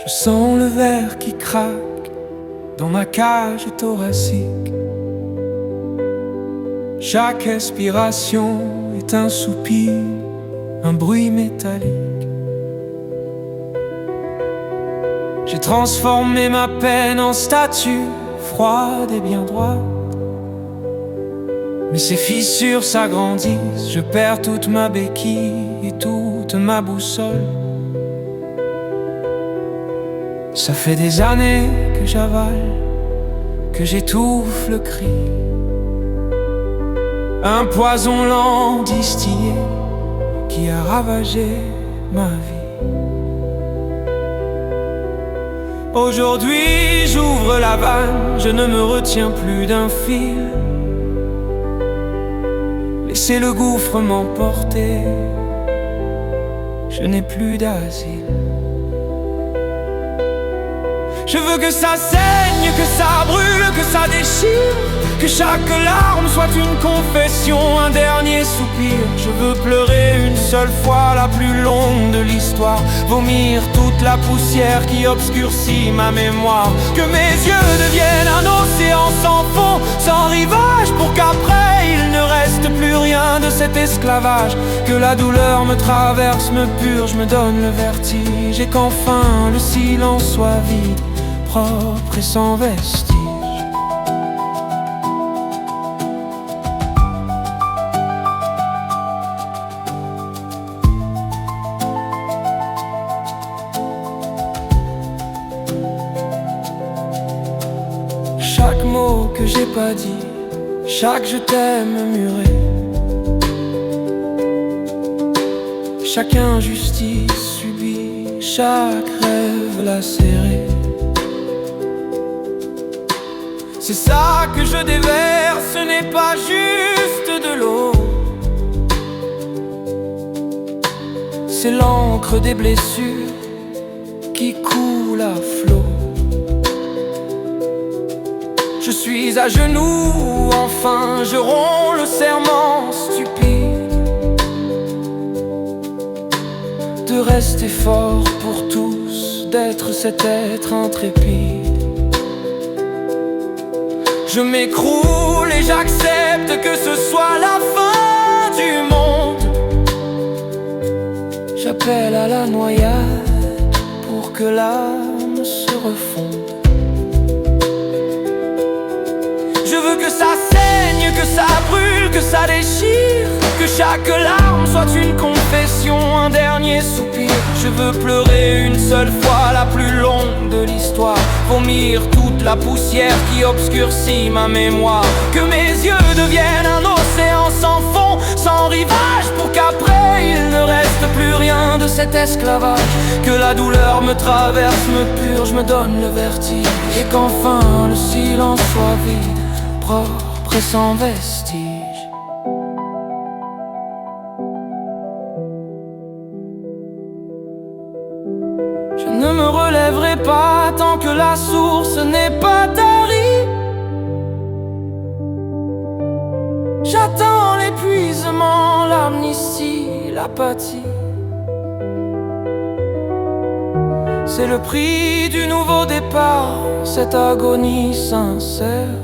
Je sens le verre qui craque dans ma cage thoracique. Chaque expiration est un soupir, un bruit métallique. J'ai transformé ma peine en statue froide et bien droite. Mais ces fissures s'agrandissent, je perds toute ma béquille et toute ma boussole. Ça fait des années que j'avale, que j'étouffe le cri. Un poison lent distillé qui a ravagé ma vie. Aujourd'hui j'ouvre la vanne, je ne me retiens plus d'un fil. Laissez le gouffre m'emporter, je n'ai plus d'asile. Je veux que ça saigne, que ça brûle, que ça déchire, que chaque larme soit une confession, un dernier soupir. Je veux pleurer une seule fois, la plus longue de l'histoire, vomir toute la poussière qui obscurcit ma mémoire. Que mes yeux deviennent un océan sans fond, sans rivage, pour qu'après il ne reste plus rien de cet esclavage. Que la douleur me traverse, me purge, me donne le vertige, et qu'enfin le silence soit vide, propre et sans vestige. Chaque mot que j'ai pas dit, chaque je t'aime muré, chaque injustice subie, chaque rêve lacéré. C'est ça que je déverse, ce n'est pas juste de l'eau. C'est l'encre des blessures qui coule à flot. Je suis à genoux, enfin je romps le serment stupide de rester fort pour tous, d'être cet être intrépide. Je m'écroule et j'accepte que ce soit la fin du monde. J'appelle à la noyade pour que l'âme se refonde. Je veux que ça saigne, que ça brûle, que ça déchire, que chaque larme soit une confession, un dernier soupir. Je veux pleurer une seule fois, la plus longue de l'histoire, vomir toute la poussière qui obscurcit ma mémoire. Que mes yeux deviennent un océan sans fond, sans rivage, pour qu'après il ne reste plus rien de cet esclavage. Que la douleur me traverse, me purge, me donne le vertige, et qu'enfin le silence soit vide, propre et sans vestige. Je ne me relèverai pas tant que la source n'est pas tarie. J'attends l'épuisement, l'amnistie, l'apathie. C'est le prix du nouveau départ, cette agonie sincère.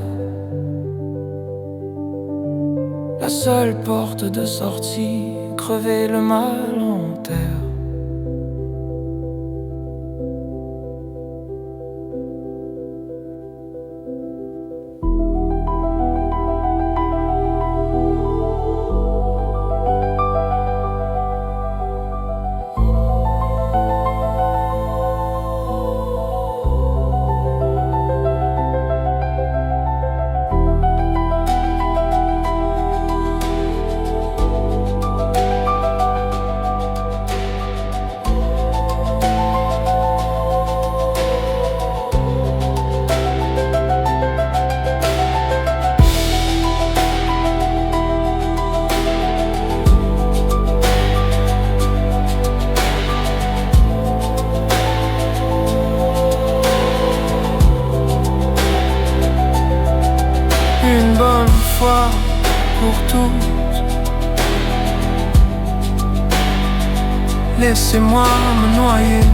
La seule porte de sortie, crever le mal en terre. fois pour toutes. Laissez-moi me noyer